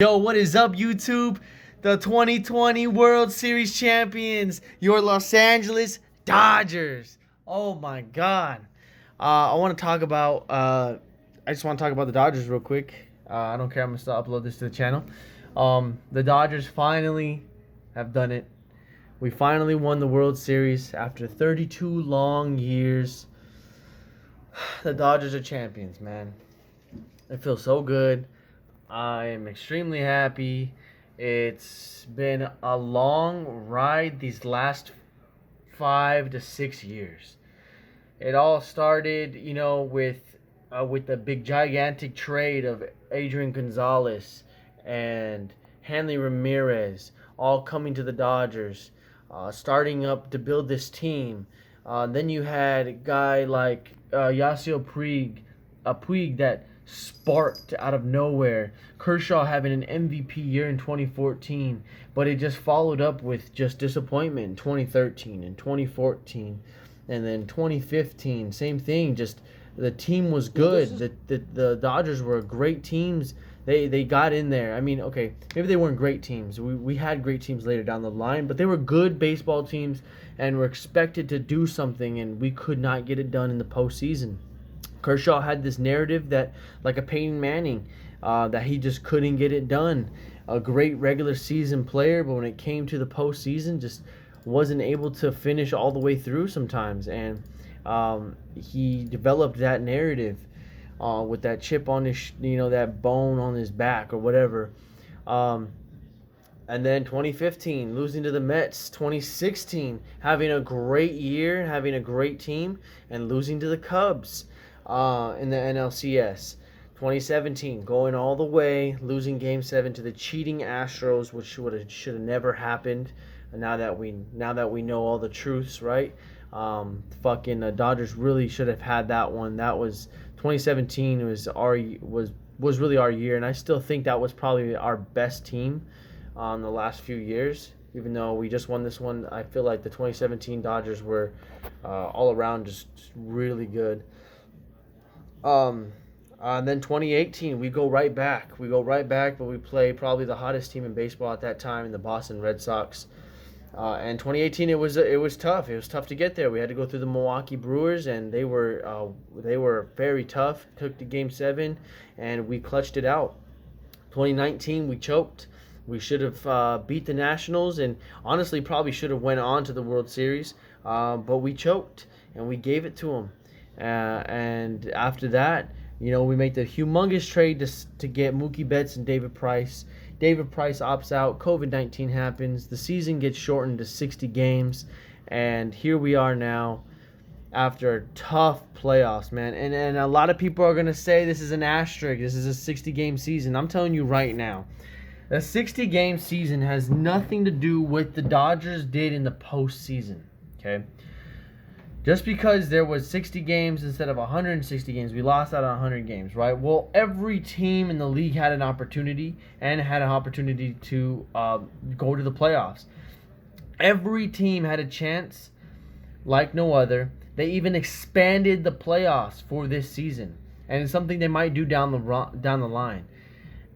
Yo, what is up, YouTube? The 2020 World Series champions, your Los Angeles Dodgers. Oh my God. I want to talk about. I just want to talk about the Dodgers real quick. I don't care. I'm gonna still upload this to the channel. The Dodgers finally have done it. We finally won the World Series after 32 long years. The Dodgers are champions, man. It feels so good. I am extremely happy. It's been a long ride these last 5 to 6 years. It all started, with the big gigantic trade of Adrian Gonzalez and Hanley Ramirez all coming to the Dodgers, starting up to build this team. Then you had a guy like Yasiel Puig that sparked out of nowhere. Kershaw having an MVP year in 2014, but it just followed up with just disappointment in 2013 and 2014, and then 2015, same thing. Just the team was good. The Dodgers were great teams. They got in there. I mean, okay, maybe they weren't great teams. We had great teams later down the line, but they were good baseball teams and were expected to do something, and we could not get it done in the postseason. Kershaw had this narrative that, like a Peyton Manning, that he just couldn't get it done. A great regular season player, but when it came to the postseason, just wasn't able to finish all the way through sometimes. And he developed that narrative with that chip on his, that bone on his back or whatever. And then 2015, losing to the Mets. 2016, having a great year, having a great team, and losing to the Cubs in the NLCS. 2017, going all the way, losing Game 7 to the cheating Astros, which should have never happened. And now that we know all the truths, right? Dodgers really should have had that one. That was 2017 was really our year, and I still think that was probably our best team on the last few years. Even though we just won this one, I feel like the 2017 Dodgers were all around just really good. And then 2018, we go right back, but we play probably the hottest team in baseball at that time, in the Boston Red Sox. And 2018, it was tough. It was tough to get there. We had to go through the Milwaukee Brewers, and they were very tough. Took to Game 7, and we clutched it out. 2019, we choked. We should have beat the Nationals, and honestly probably should have went on to the World Series, but we choked, and we gave it to them. And after that, we make the humongous trade to get Mookie Betts and David Price. David Price opts out. COVID-19 happens. The season gets shortened to 60 games. And here we are now after tough playoffs, man. And a lot of people are going to say this is an asterisk. This is a 60-game season. I'm telling you right now, the 60-game season has nothing to do with the Dodgers did in the postseason, okay? Just because there was 60 games instead of 160 games, we lost out on 100 games, right? Well, every team in the league had an opportunity to go to the playoffs. Every team had a chance like no other. They even expanded the playoffs for this season, and it's something they might do down the line.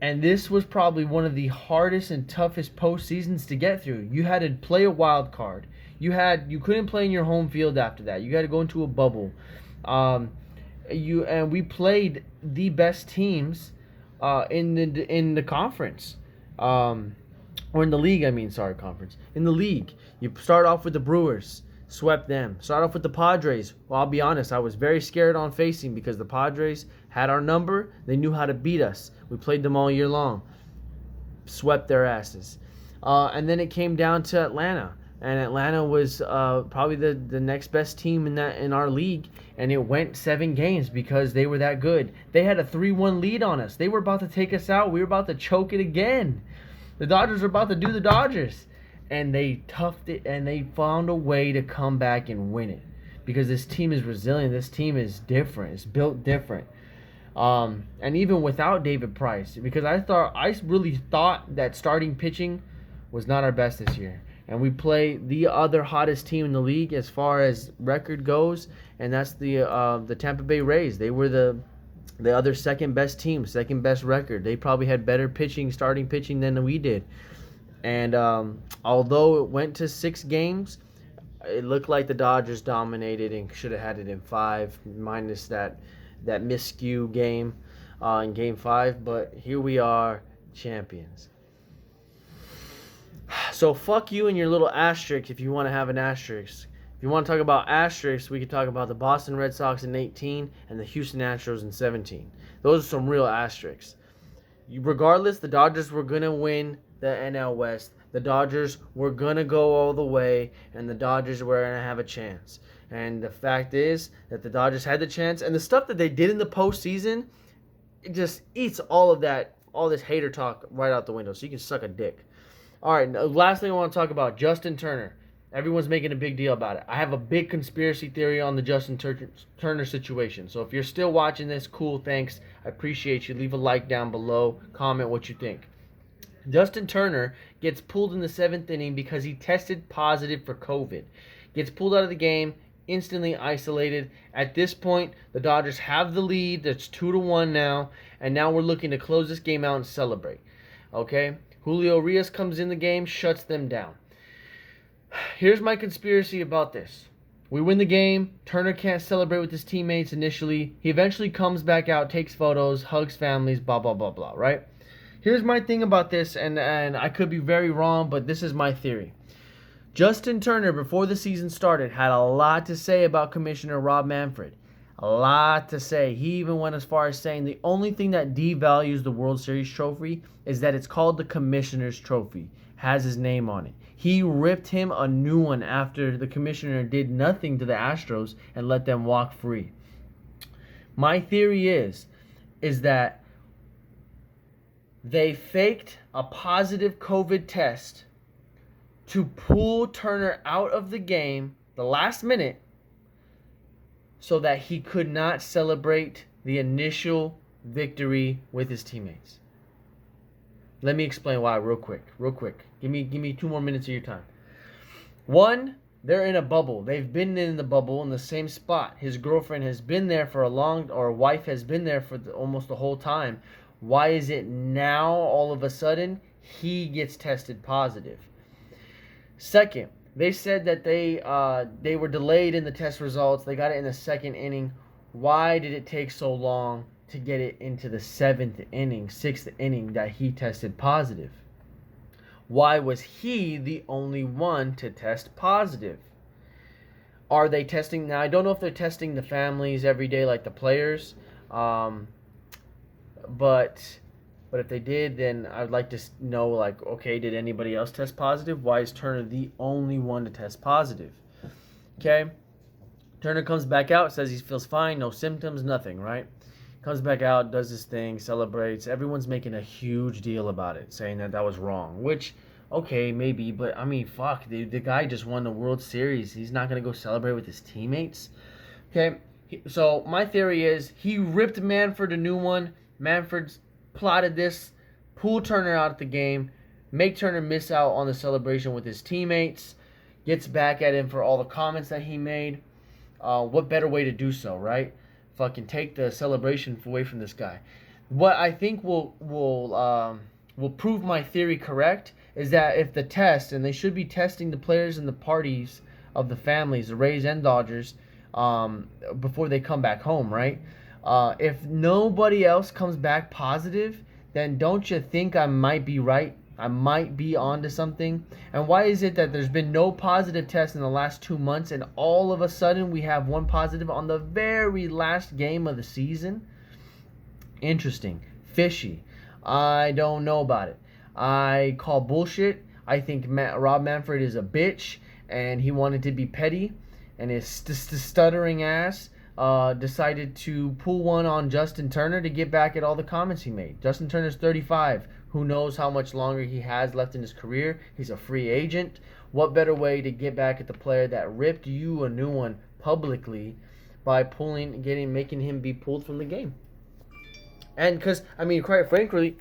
And this was probably one of the hardest and toughest postseasons to get through. You had to play a wild card. You couldn't play in your home field after that. You had to go into a bubble. We played the best teams in the conference, or in the league. Conference. In the league, you start off with the Brewers, swept them. Start off with the Padres. Well, I'll be honest, I was very scared on facing because the Padres had our number. They knew how to beat us. We played them all year long, swept their asses, and then it came down to Atlanta. And Atlanta was probably the next best team in our league, and it went 7 games because they were that good. They had a 3-1 lead on us. They were about to take us out. We were about to choke it again. The Dodgers were about to do the Dodgers, and they toughed it, and they found a way to come back and win it because this team is resilient. This team is different. It's built different. And even without David Price, because I really thought that starting pitching was not our best this year. And we play the other hottest team in the league as far as record goes, and that's the Tampa Bay Rays. They were The other second best team, second best record. They probably had better pitching, starting pitching than we did. And although it went to 6 games, it looked like the Dodgers dominated and should have had it in 5, minus that miscue game in Game 5. But here we are, champions. So fuck you and your little asterisk if you want to have an asterisk. If you want to talk about asterisks, we could talk about the Boston Red Sox in 18 and the Houston Astros in 17. Those are some real asterisks. Regardless, the Dodgers were going to win the NL West. The Dodgers were going to go all the way, and the Dodgers were going to have a chance. And the fact is that the Dodgers had the chance, and the stuff that they did in the postseason, it just eats all this hater talk right out the window, so you can suck a dick. All right, last thing I want to talk about, Justin Turner. Everyone's making a big deal about it. I have a big conspiracy theory on the Justin Turner situation. So if you're still watching this, cool, thanks. I appreciate you. Leave a like down below. Comment what you think. Justin Turner gets pulled in the 7th inning because he tested positive for COVID. Gets pulled out of the game, instantly isolated. At this point, the Dodgers have the lead. That's 2-1 now. And now we're looking to close this game out and celebrate. Okay? Julio Urias comes in the game, shuts them down. Here's my conspiracy about this. We win the game. Turner can't celebrate with his teammates initially. He eventually comes back out, takes photos, hugs families, blah, blah, blah, blah, right? Here's my thing about this, and I could be very wrong, but this is my theory. Justin Turner, before the season started, had a lot to say about Commissioner Rob Manfred. A lot to say. He even went as far as saying the only thing that devalues the World Series trophy is that it's called the Commissioner's Trophy. Has his name on it. He ripped him a new one after the commissioner did nothing to the Astros and let them walk free. My theory is that they faked a positive COVID test to pull Turner out of the game the last minute so that he could not celebrate the initial victory with his teammates. Let me explain why real quick. Give me 2 more minutes of your time. 1, they're in a bubble. They've been in the bubble in the same spot. His girlfriend has been there for wife has been there for almost the whole time. Why is it now all of a sudden he gets tested positive? Second, they said that they were delayed in the test results. They got it in the 2nd inning. Why did it take so long to get it into the 7th inning, 6th inning that he tested positive? Why was he the only one to test positive? Are they testing? Now, I don't know if they're testing the families every day like the players. But if they did, then I'd like to know, like, okay, did anybody else test positive? Why is Turner the only one to test positive? Okay. Turner comes back out, says he feels fine, no symptoms, nothing, right? Comes back out, does his thing, celebrates. Everyone's making a huge deal about it, saying that was wrong. Which, okay, maybe, but I mean, fuck, the guy just won the World Series. He's not going to go celebrate with his teammates. Okay, so my theory is he ripped Manfred a new one. Manfred's plotted this, pull Turner out of the game, make Turner miss out on the celebration with his teammates, gets back at him for all the comments that he made. What better way to do so, right? Fucking take the celebration away from this guy. What I think will prove my theory correct is that if the test, and they should be testing the players and the parties of the families, the Rays and Dodgers, before they come back home, right? If nobody else comes back positive, then don't you think I might be right? I might be onto something. And why is it that there's been no positive tests in the last 2 months, and all of a sudden we have one positive on the very last game of the season? Interesting. Fishy. I don't know about it. I call bullshit. I think Rob Manfred is a bitch, and he wanted to be petty, and his stuttering ass decided to pull one on Justin Turner to get back at all the comments he made. Justin Turner's 35. Who knows how much longer he has left in his career? He's a free agent. What better way to get back at the player that ripped you a new one publicly by making him be pulled from the game? And because, I mean, quite frankly,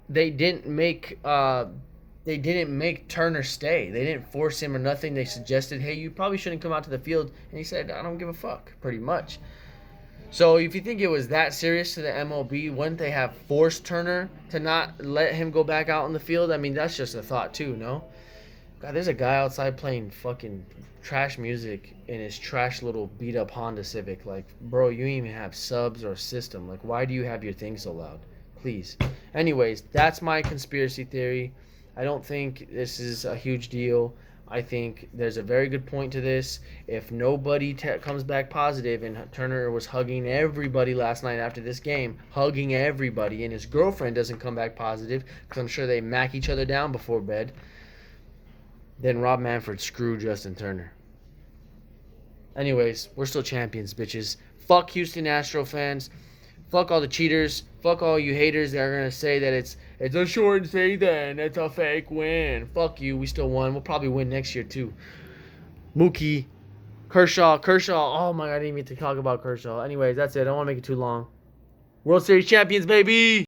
they didn't make Turner stay. They didn't force him or nothing. They suggested, hey, you probably shouldn't come out to the field. And he said, I don't give a fuck, pretty much. So if you think it was that serious to the MLB, wouldn't they have forced Turner to not let him go back out on the field? I mean, that's just a thought too, no? God, there's a guy outside playing fucking trash music in his trash little beat up Honda Civic. Like, bro, you don't even have subs or system. Like, why do you have your thing so loud? Please. Anyways, that's my conspiracy theory. I don't think this is a huge deal. I think there's a very good point to this. If nobody comes back positive, and Turner was hugging everybody last night after this game, hugging everybody, and his girlfriend doesn't come back positive, because I'm sure they mac each other down before bed, then Rob Manfred screwed Justin Turner. Anyways, we're still champions, bitches. Fuck Houston Astro fans. Fuck all the cheaters. Fuck all you haters that are gonna say that it's a short season. It's a fake win. Fuck you. We still won. We'll probably win next year too. Mookie, Kershaw. Oh my God, I didn't even talk about Kershaw. Anyways, that's it. I don't want to make it too long. World Series champions, baby.